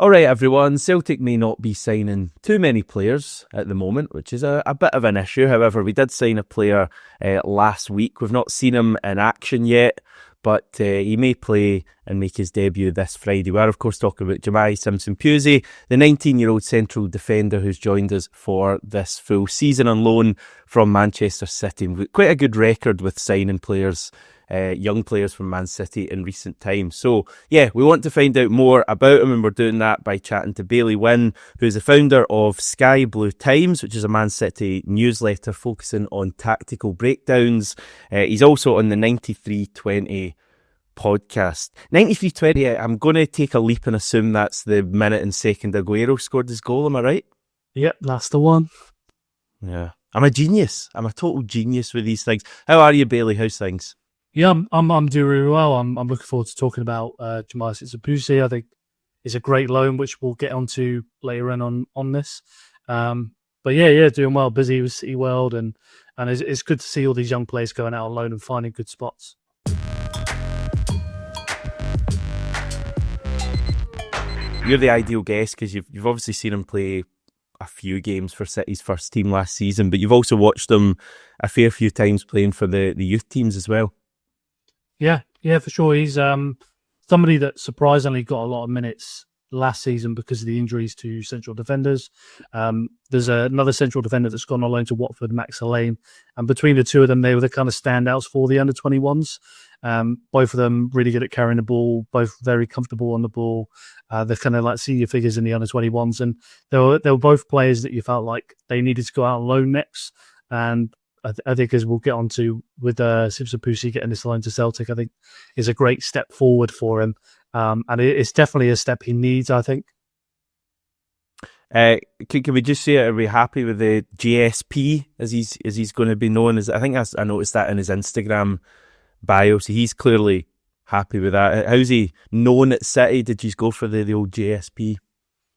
All right, everyone. Celtic may not be signing too many players at the moment, which is a bit of an issue. However, we did sign a player last week. We've not seen him in action yet, but he may play and make his debut this Friday. We are, of course, talking about Jahmai Simpson-Pusey, the 19-year-old central defender who's joined us for this full season on loan from Manchester City. We've got quite a good record with signing players, young players from Man City in recent times. So, yeah, we want to find out more about him, and we're doing that by chatting to Bailey Wynne, who's the founder of Sky Blue Times, which is a Man City newsletter focusing on tactical breakdowns. He's also on the 9320 podcast. 9320, I'm going to take a leap and assume that's the minute and second Aguero scored his goal, am I right? Yep, that's the one. Yeah. I'm a genius. I'm a total genius with these things. How are you, Bailey? How's things? Yeah, I'm doing really well. I'm looking forward to talking about Jahmai Simpson-Pusey. I think it's a great loan, which we'll get onto later on this. But yeah, doing well. Busy with City World, and it's good to see all these young players going out on loan and finding good spots. You're the ideal guest because you've obviously seen him play a few games for City's first team last season, but you've also watched him a fair few times playing for the youth teams as well. Yeah, for sure. He's somebody that surprisingly got a lot of minutes last season because of the injuries to central defenders. There's another central defender that's gone on loan to Watford, Max Elaine, and between the two of them, they were the kind of standouts for the under-21s. Both of them really good at carrying the ball, both very comfortable on the ball. They're kind of like senior figures in the under-21s, and they were both players that you felt like they needed to go out on loan next. And I think, as we'll get on to with Simpson-Pusey getting this loan to Celtic, I think is a great step forward for him. And it's definitely a step he needs, I think. Can we just say, are we happy with the JSP as he's going to be known? I noticed that in his Instagram bio, so he's clearly happy with that. How's he known at City? Did you go for the old JSP?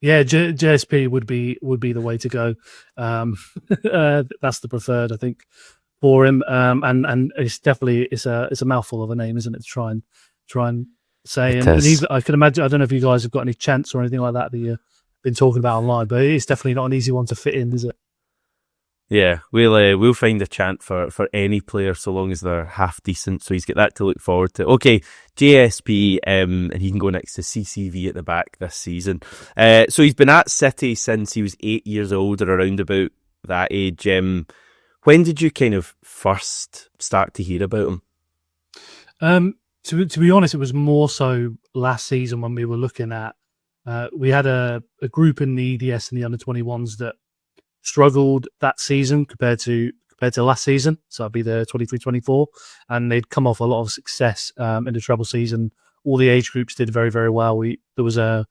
Yeah, JSP would be the way to go. That's the preferred, I think, for him. And it's definitely it's a mouthful of a name, isn't it? To try and say. And I can imagine. I don't know if you guys have got any chants or anything like that you've been talking about online, but it's definitely not an easy one to fit in, is it? Yeah, we'll find a chant for any player so long as they're half decent. So he's got that to look forward to. Okay, JSP, and he can go next to CCV at the back this season. So he's been at City since he was 8 years old, or around about that age. When did you kind of first start to hear about him? To be honest, it was more so last season when we were looking at. We had a group in the EDS and the under-21s that struggled that season compared to last season, so that'd be the 23-24, and they'd come off a lot of success in the treble season. All the age groups did very, very well. There's a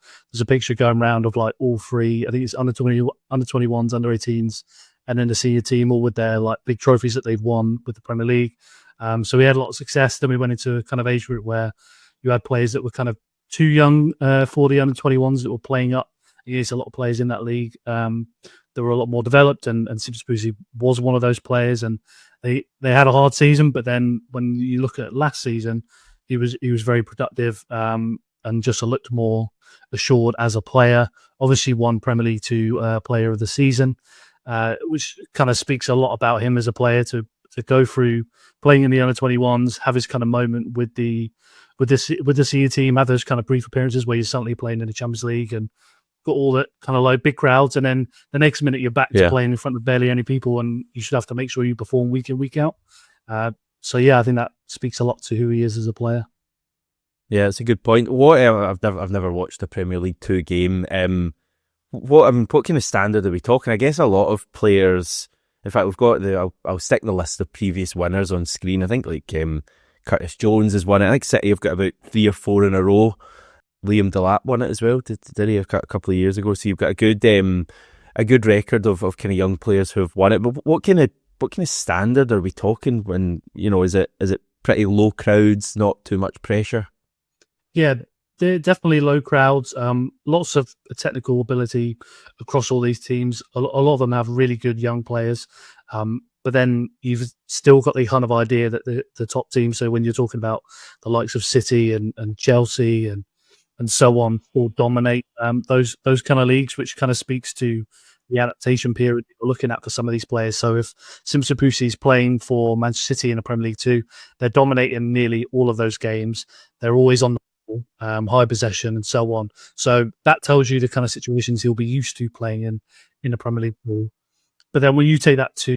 picture going around of like all three. I think it's under 21s, under 18s, and then the senior team, all with their like big trophies that they've won with the Premier League. So we had a lot of success. Then we went into a kind of age group where you had players that were kind of too young for the under 21s that were playing up. There's a lot of players in that league that were a lot more developed, and Simpson-Pusey was one of those players, and they had a hard season. But then when you look at last season, he was very productive and just looked more assured as a player. Obviously won Premier League 2 Player of the Season, which kind of speaks a lot about him as a player to go through playing in the under-21s, have his kind of moment with the senior team, have those kind of brief appearances where you're suddenly playing in the Champions League and got all that kind of like big crowds, and then the next minute you're back to playing in front of barely any people, and you should have to make sure you perform week in, week out. So yeah, I think that speaks a lot to who he is as a player. Yeah, it's a good point. I've never watched a Premier League 2 game. What kind of standard are we talking? I guess a lot of players. In fact, we've got I'll stick the list of previous winners on screen. I think like Curtis Jones has won it. I think City have got about 3 or 4 in a row. Liam Delap won it as well. Did he a couple of years ago? So you've got a good record of kind of young players who have won it. But what kind of standard are we talking? When is it pretty low crowds, not too much pressure? Yeah, they're definitely low crowds. Lots of technical ability across all these teams. A lot of them have really good young players. But then you've still got the kind of idea that the top team. So when you're talking about the likes of City and Chelsea and and so on will dominate those kind of leagues, which kind of speaks to the adaptation period you're looking at for some of these players. So if Simpson-Pusey is playing for Manchester City in the Premier League 2, they're dominating nearly all of those games. They're always on the ball, high possession and so on. So that tells you the kind of situations he'll be used to playing in the Premier League pool. But then when you take that to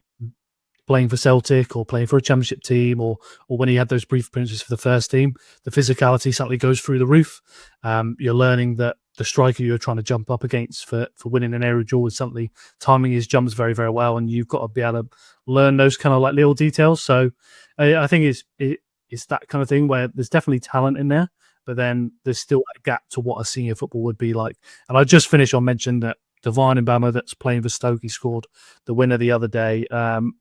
playing for Celtic or playing for a championship team or when he had those brief appearances for the first team, the physicality suddenly goes through the roof. You're learning that the striker you're trying to jump up against for winning an aerial duel is suddenly timing his jumps very, very well, and you've got to be able to learn those kind of like little details. So I think it's that kind of thing where there's definitely talent in there, but then there's still a gap to what a senior football would be like. And I just finished on mention that Divine Mbama that's playing for Stoke, he scored the winner the other day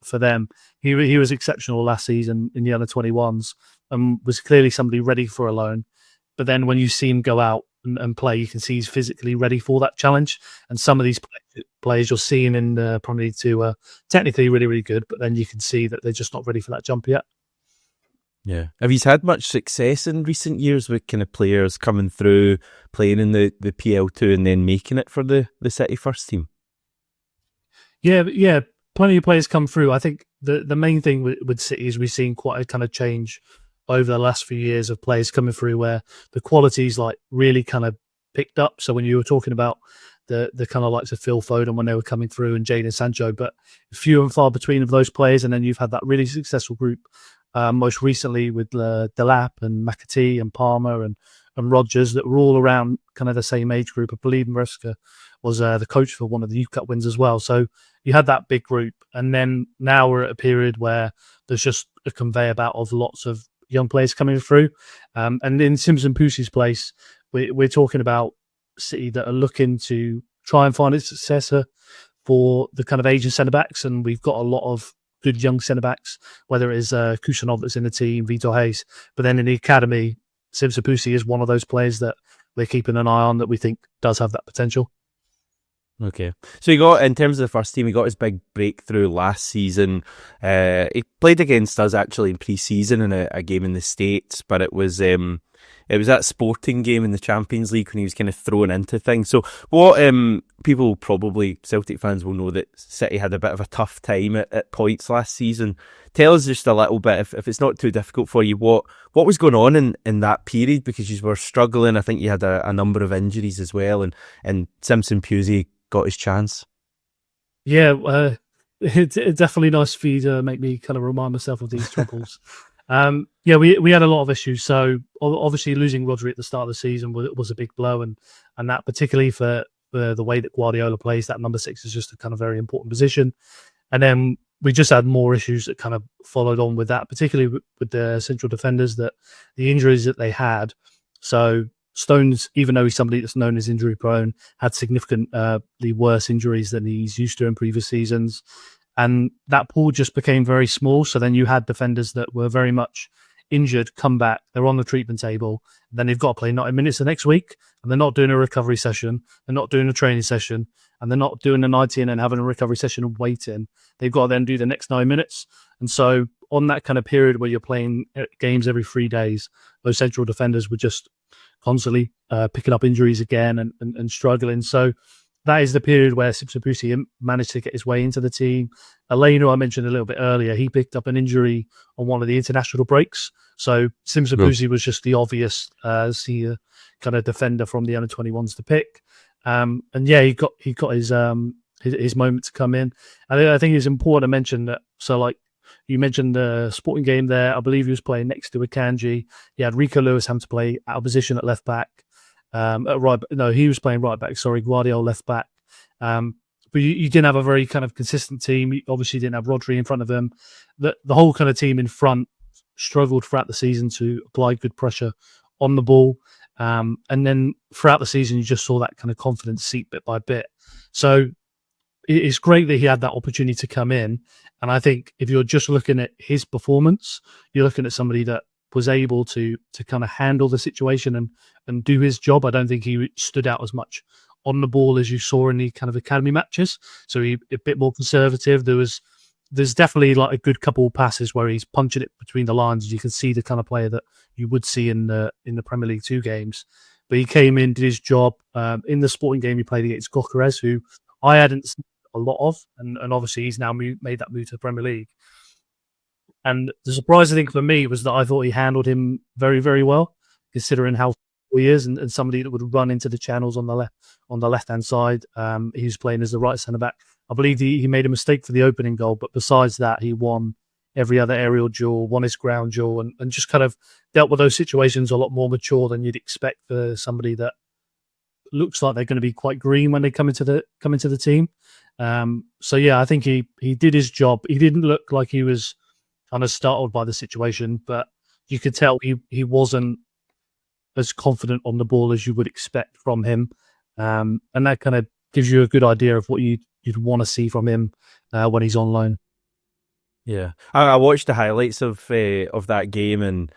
for them. He was exceptional last season in the under-21s and was clearly somebody ready for a loan. But then when you see him go out and play, you can see he's physically ready for that challenge. And some of these players you're seeing in the Premier League 2 are technically really, really good, but then you can see that they're just not ready for that jump yet. Yeah. Have you had much success in recent years with kind of players coming through, playing in the PL2 and then making it for the City first team? Yeah. Plenty of players come through. I think the main thing with City is we've seen quite a kind of change over the last few years of players coming through where the quality's like really kind of picked up. So when you were talking about the kind of likes of Phil Foden when they were coming through and Jadon Sancho, but few and far between of those players. And then you've had that really successful group most recently with Delap and McAtee and Palmer and Rodgers that were all around kind of the same age group. I believe Maresca was the coach for one of the Youth Cup wins as well. So you had that big group. And then now we're at a period where there's just a conveyor belt of lots of young players coming through. And in Simpson-Pusey's place, we're talking about City that are looking to try and find a successor for the kind of aging centre-backs. And we've got a lot of good young centre-backs, whether it is Kusanov that's in the team, Vitor Hayes. But then in the academy, Simpson-Pusey is one of those players that we're keeping an eye on that we think does have that potential. Okay. So he got, in terms of the first team, he got his big breakthrough last season. He played against us actually in pre-season in a game in the States, but it was that Sporting game in the Champions League when he was kind of thrown into things. So what people, probably Celtic fans, will know that City had a bit of a tough time at points last season. Tell us just a little bit, if it's not too difficult for you, what was going on in that period, because you were struggling. I think you had a number of injuries as well, and Simpson-Pusey got his chance. Yeah, it's definitely nice for you to make me kind of remind myself of these troubles. We had a lot of issues. So obviously losing Rodri at the start of the season was a big blow, and that particularly for the way that Guardiola plays, that number 6 is just a kind of very important position. And then we just had more issues that kind of followed on with that, particularly with the central defenders, that the injuries that they had. So Stones, even though he's somebody that's known as injury prone, had significantly worse injuries than he's used to in previous seasons. And that pool just became very small. So then you had defenders that were very much injured come back. They're on the treatment table. Then they've got to play 90 minutes the next week. And they're not doing a recovery session. They're not doing a training session. And they're not doing a 90 and then having a recovery session and waiting. They've got to then do the next 9 minutes. And so on that kind of period where you're playing games every 3 days, those central defenders were just constantly picking up injuries again and struggling. So that is the period where Simpson-Pusey managed to get his way into the team. Elaine, who I mentioned a little bit earlier, he picked up an injury on one of the international breaks. So Simpson-Pusey was just the obvious senior kind of defender from the under-21s to pick. He got his moment to come in. I think it's important to mention that. So like you mentioned the Sporting game there, I believe he was playing next to Akanji. He had Rico Lewis having to play out of position at left back. He was playing right back. Sorry, Guardiola left back. But you didn't have a very kind of consistent team. You obviously didn't have Rodri in front of him. The whole kind of team in front struggled throughout the season to apply good pressure on the ball. And then throughout the season, you just saw that kind of confidence seep bit by bit. So it's great that he had that opportunity to come in. And I think if you're just looking at his performance, you're looking at somebody that was able to kind of handle the situation and do his job. I don't think he stood out as much on the ball as you saw in the kind of academy matches. So he a bit more conservative. There's definitely like a good couple of passes where he's punching it between the lines. You can see the kind of player that you would see in the Premier League 2 games. but he came in, did his job. In the Sporting game, he played against Gokares, who I hadn't seen a lot of, and obviously he's now made that move to the Premier League. And the surprising thing for me was that I thought he handled him very, very well, considering how he is and somebody that would run into the channels on the left hand side. He was playing as the right centre back. I believe he made a mistake for the opening goal, but besides that, he won every other aerial duel, won his ground duel, and just kind of dealt with those situations a lot more mature than you'd expect for somebody that looks like they're going to be quite green when they come into the team. So yeah, I think he did his job. He didn't look like he was kind of startled by the situation, but you could tell he wasn't as confident on the ball as you would expect from him. And that kind of gives you a good idea of what you'd want to see from him when he's on loan. Yeah, I watched the highlights of that game, and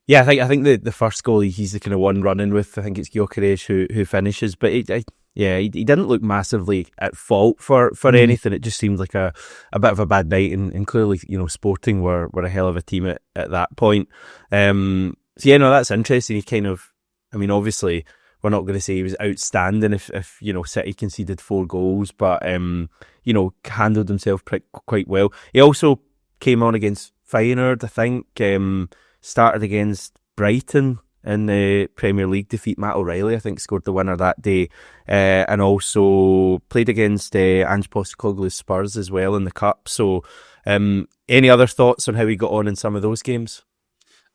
yeah, I think the first goal he's the kind of one running with. I think it's Gyökeres who finishes, but he didn't look massively at fault for anything. It just seemed like a bit of a bad night, and clearly, Sporting were a hell of a team at that point. So yeah, no, that's interesting. He kind of, obviously, we're not going to say he was outstanding if City conceded 4 goals, but handled himself quite well. He also came on against Feyenoord, I think, started against Brighton in the Premier League, defeat Matt O'Reilly, I think, scored the winner that day, and also played against Ange Postecoglou's Spurs as well in the Cup. So any other thoughts on how he got on in some of those games?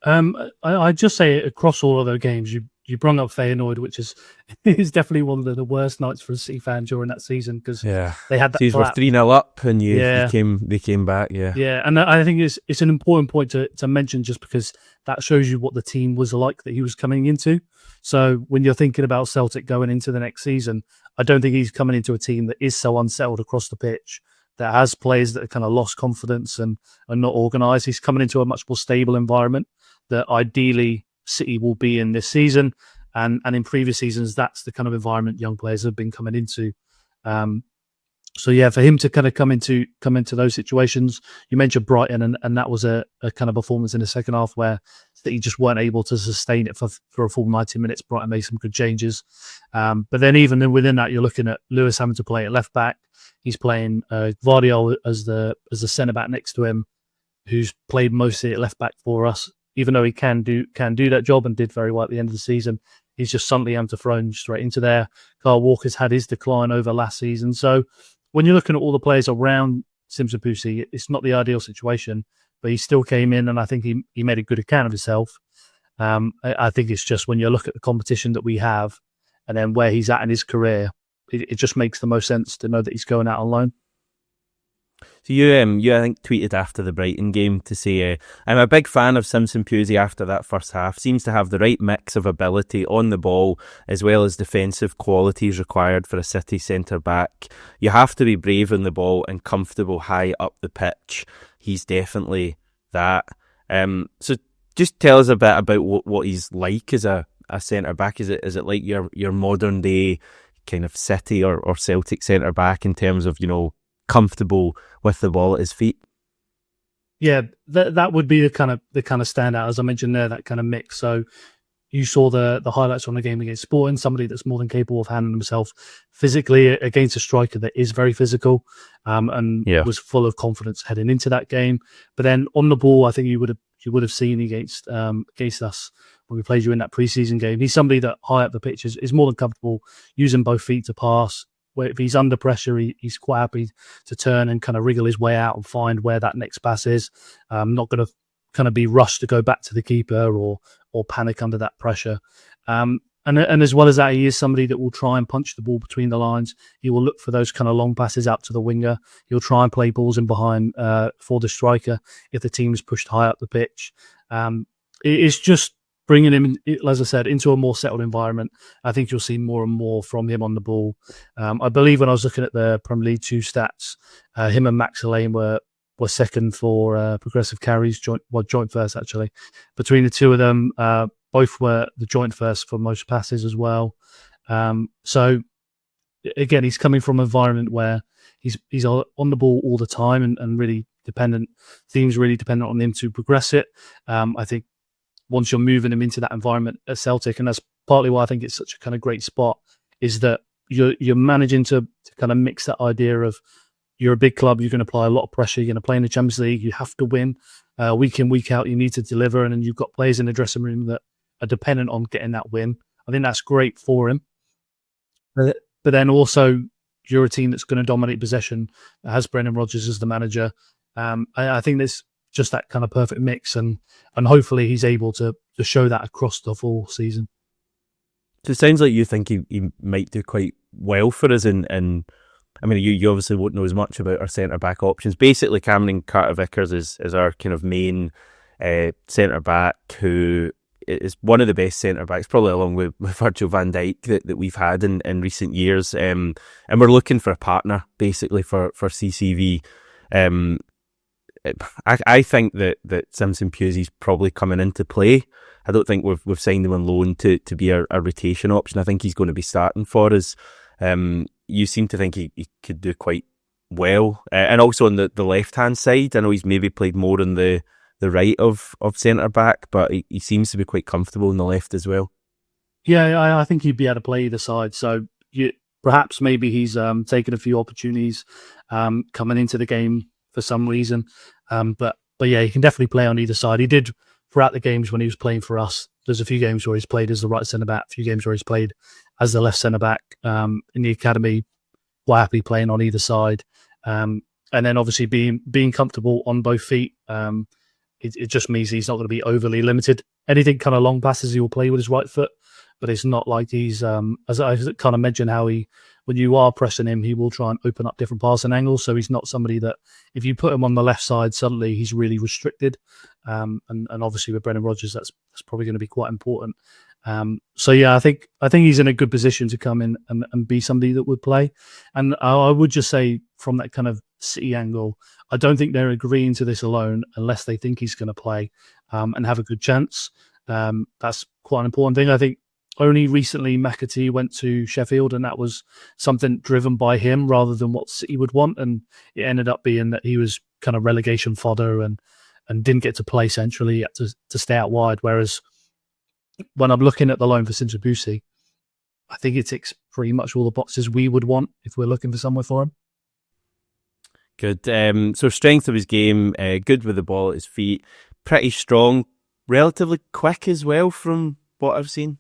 I'd just say across all of those games, you brought up Feyenoord, which is definitely one of the worst nights for a City fan during that season, because they had that. These were 3-0 up, and they came back. Yeah, and I think it's an important point to mention, just because that shows you what the team was like that he was coming into. So when you're thinking about Celtic going into the next season, I don't think he's coming into a team that is so unsettled across the pitch, that has players that have kind of lost confidence and are not organised. He's coming into a much more stable environment that ideally City will be in this season, and in previous seasons, that's the kind of environment young players have been coming into. So yeah, for him to kind of come into those situations, you mentioned Brighton, and that was a kind of performance in the second half where City just weren't able to sustain it for a full 90 minutes. Brighton made some good changes, but then even within that, you're looking at Lewis having to play at left back. He's playing Vardiol as the centre back next to him, who's played mostly at left back for us. Even though he can do that job and did very well at the end of the season, he's just suddenly having to thrown straight into there. Kyle Walker's had his decline over last season. So when you're looking at all the players around Simpson-Pusey, it's not the ideal situation, but he still came in, and I think he made a good account of himself. I think it's just when you look at the competition that we have and then where he's at in his career, it just makes the most sense to know that he's going out on loan. So you I think tweeted after the Brighton game to say, I'm a big fan of Simpson-Pusey after that first half. Seems to have the right mix of ability on the ball as well as defensive qualities required for a City centre-back. You have to be brave on the ball and comfortable high up the pitch. He's definitely that. So just tell us a bit about what he's like as a centre-back. Is it like your modern day kind of City or Celtic centre-back in terms of, comfortable with the ball at his feet? Yeah, that would be the kind of standout, as I mentioned there, that kind of mix. So you saw the highlights from the game against Sporting, somebody that's more than capable of handling himself physically against a striker that is very physical, and was full of confidence heading into that game. But then on the ball, I think you would have seen against us when we played you in that preseason game. He's somebody that high up the pitch is more than comfortable using both feet to pass. If he's under pressure, he's quite happy to turn and kind of wriggle his way out and find where that next pass is. Not going to kind of be rushed to go back to the keeper or panic under that pressure. And as well as that, he is somebody that will try and punch the ball between the lines. He will look for those kind of long passes out to the winger. He'll try and play balls in behind for the striker if the team's pushed high up the pitch. It's just bringing him, as I said, into a more settled environment. I think you'll see more and more from him on the ball. I believe when I was looking at the Premier League 2 stats, him and Max Elaine were second for progressive carries, joint first actually. Between the two of them, both were the joint first for most passes as well. So again, he's coming from an environment where he's on the ball all the time and really dependent. Teams really dependent on him to progress it. I think once you're moving him into that environment at Celtic, and that's partly why I think it's such a kind of great spot is that you're managing to kind of mix that idea of you're a big club, you're going to apply a lot of pressure, you're going to play in the Champions League, you have to win week in, week out, you need to deliver, and then you've got players in the dressing room that are dependent on getting that win. I think that's great for him. But then also, you're a team that's going to dominate possession, that has Brendan Rodgers as the manager. I think there's just that kind of perfect mix, and hopefully he's able to show that across the full season. So it sounds like you think he might do quite well for us, and I mean, you obviously won't know as much about our centre-back options. Basically, Cameron Carter-Vickers is our kind of main centre-back, who is one of the best centre-backs, probably along with Virgil van Dijk that we've had in recent years. And we're looking for a partner, basically, for CCV. I think that Simpson-Pusey's probably coming into play. I don't think we've signed him on loan to be a rotation option. I think he's going to be starting for us. You seem to think he could do quite well. And also on the left-hand side, I know he's maybe played more on the right of centre-back, but he seems to be quite comfortable on the left as well. Yeah, I think he'd be able to play either side. So perhaps maybe he's taken a few opportunities coming into the game for some reason. But yeah, he can definitely play on either side. He did throughout the games when he was playing for us. There's a few games where he's played as the right centre-back, a few games where he's played as the left centre-back in the academy, quite happy playing on either side. And then obviously being comfortable on both feet, it just means he's not going to be overly limited. Anything kind of long passes he will play with his right foot, but it's not like he's, as I kind of mentioned, how when you are pressing him, he will try and open up different passing angles. So he's not somebody that if you put him on the left side, suddenly he's really restricted. And obviously with Brendan Rodgers, that's probably going to be quite important. So yeah, I think he's in a good position to come in and be somebody that would play. And I would just say from that kind of City angle, I don't think they're agreeing to this alone unless they think he's going to play and have a good chance. That's quite an important thing. I think only recently McAtee went to Sheffield, and that was something driven by him rather than what City would want. And it ended up being that he was kind of relegation fodder and didn't get to play centrally. He had to stay out wide. Whereas when I'm looking at the loan for Simpson-Pusey, I think it ticks pretty much all the boxes we would want if we're looking for somewhere for him. Good. So strength of his game, good with the ball at his feet, pretty strong, relatively quick as well from what I've seen.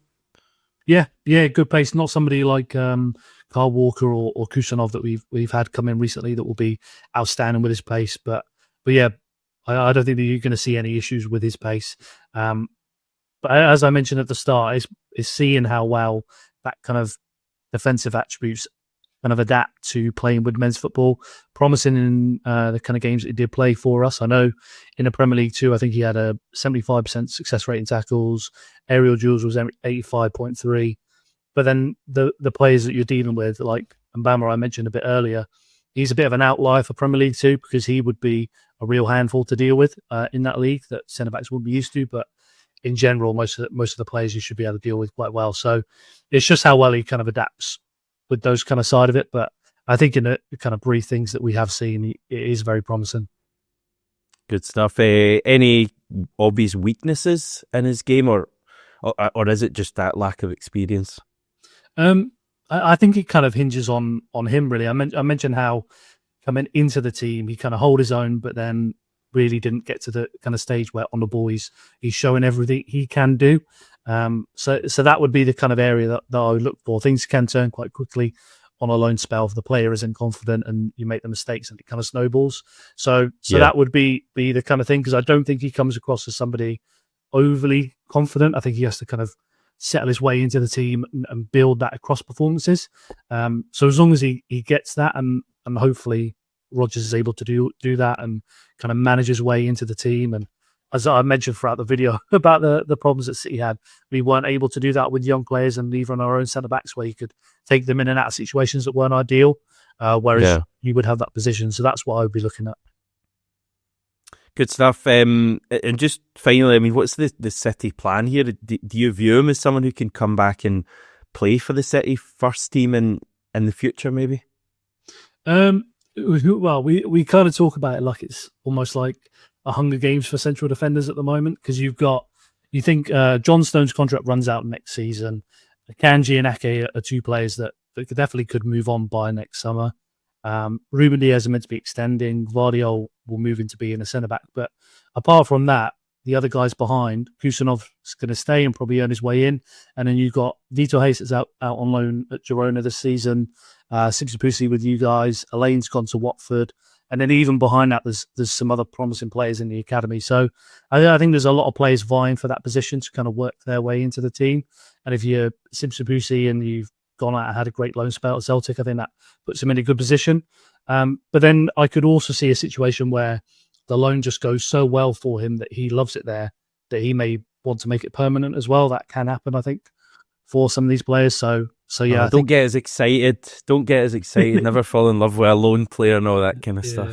Yeah, good pace. Not somebody like Carl Walker or Kusanov that we've had come in recently that will be outstanding with his pace. But yeah, I don't think that you're going to see any issues with his pace. But as I mentioned at the start, is seeing how well that kind of defensive attributes kind of adapt to playing with men's football. Promising in the kind of games that he did play for us. I know in the Premier League too, I think he had a 75% success rate in tackles. Aerial duels was 85.3. But then the players that you're dealing with, like Mbama I mentioned a bit earlier, he's a bit of an outlier for Premier League too, because he would be a real handful to deal with in that league that centre-backs wouldn't be used to. But in general, most of the players you should be able to deal with quite well. So it's just how well he kind of adapts with those kind of side of it. But I think in the kind of brief things that we have seen, it is very promising. Good stuff. Any obvious weaknesses in his game, or is it just that lack of experience? I think it kind of hinges on him, really. I mentioned how coming into the team, he kind of hold his own, but then really didn't get to the kind of stage where on the ball he's showing everything he can do. So that would be the kind of area that I would look for. Things can turn quite quickly on a loan spell if the player isn't confident and you make the mistakes and it kind of snowballs. So that would be the kind of thing, because I don't think he comes across as somebody overly confident. I think he has to kind of settle his way into the team and build that across performances. So as long as he gets that and hopefully Rodgers is able to do that and kind of manage his way into the team. And as I mentioned throughout the video about the problems that City had, we weren't able to do that with young players and even on our own centre-backs where you could take them in and out of situations that weren't ideal, whereas you would have that position. So that's what I would be looking at. Good stuff. And just finally, I mean, what's the City plan here? Do you view him as someone who can come back and play for the City first team in the future, maybe? Well, we kind of talk about it like it's almost like a Hunger Games for central defenders at the moment, because you've got You think John Stone's contract runs out next season. Kanji and Ake are two players that definitely could move on by next summer. Ruben Diaz are meant to be extending. Vardiol will move into being a centre back. But apart from that, the other guys behind, Kusanov's going to stay and probably earn his way in. And then you've got Vito Hayes that's out on loan at Girona this season. Simpson-Pusey with you guys. Elaine's gone to Watford. And then even behind that, there's some other promising players in the academy. So I think there's a lot of players vying for that position to kind of work their way into the team. And if you're Simpson-Pusey and you've gone out and had a great loan spell at Celtic, I think that puts him in a good position. But then I could also see a situation where the loan just goes so well for him that he loves it there, that he may want to make it permanent as well. That can happen, I think, for some of these players. So yeah. Don't get as excited. Don't get as excited. Never fall in love with a lone player and all that kind of stuff.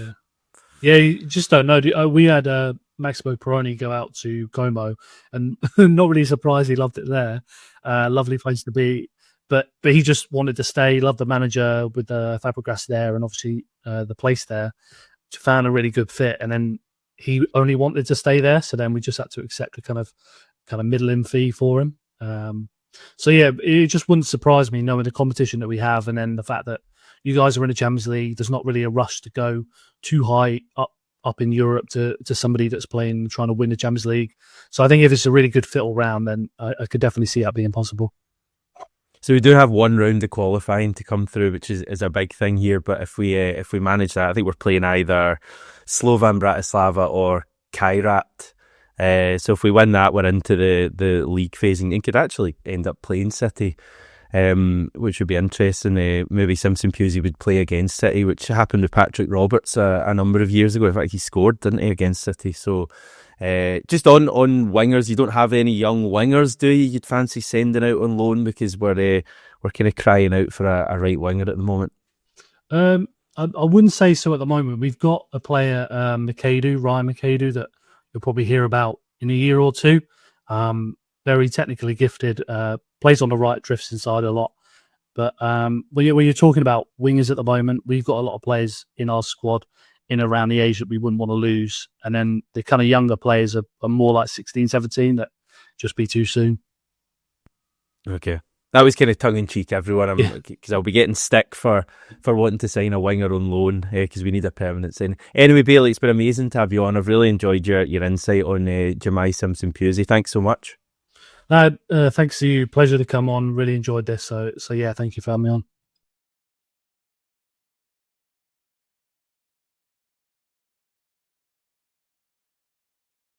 Yeah, you just don't know. We had Maximo Peroni go out to Como, and not really surprised he loved it there. Lovely place to be. But he just wanted to stay, loved the manager with the Fabregas there, and obviously the place there. Found a really good fit, and then he only wanted to stay there. So then we just had to accept a kind of middling fee for him. So yeah, it just wouldn't surprise me knowing the competition that we have, and then the fact that you guys are in the Champions League. There's not really a rush to go too high up in Europe to somebody that's trying to win the Champions League. So I think if it's a really good fit all round, then I could definitely see that being possible. So we do have one round of qualifying to come through, which is a big thing here. But if we manage that, I think we're playing either Slovan Bratislava or Kairat. So if we win that, we're into the league phase and could actually end up playing City, which would be interesting. Maybe Simpson-Pusey would play against City, which happened with Patrick Roberts a number of years ago. In fact, he scored, didn't he, against City? So just on wingers, you don't have any young wingers, do you? You'd fancy sending out on loan, because we're kind of crying out for a right winger at the moment. I wouldn't say so at the moment. We've got a player, Ryan McAdoo, that you'll probably hear about in a year or two. Very technically gifted, plays on the right, drifts inside a lot. But when you're talking about wingers at the moment, we've got a lot of players in our squad in around the age that we wouldn't want to lose. And then the kind of younger players are more like 16, 17, that just be too soon. Okay. That was kind of tongue-in-cheek, everyone, because I'll be getting stick for wanting to sign a winger on loan, because we need a permanent sign. Anyway, Bailey, it's been amazing to have you on. I've really enjoyed your insight on Jahmai Simpson-Pusey. Thanks so much. Thanks to you. Pleasure to come on. Really enjoyed this. So yeah, thank you for having me on.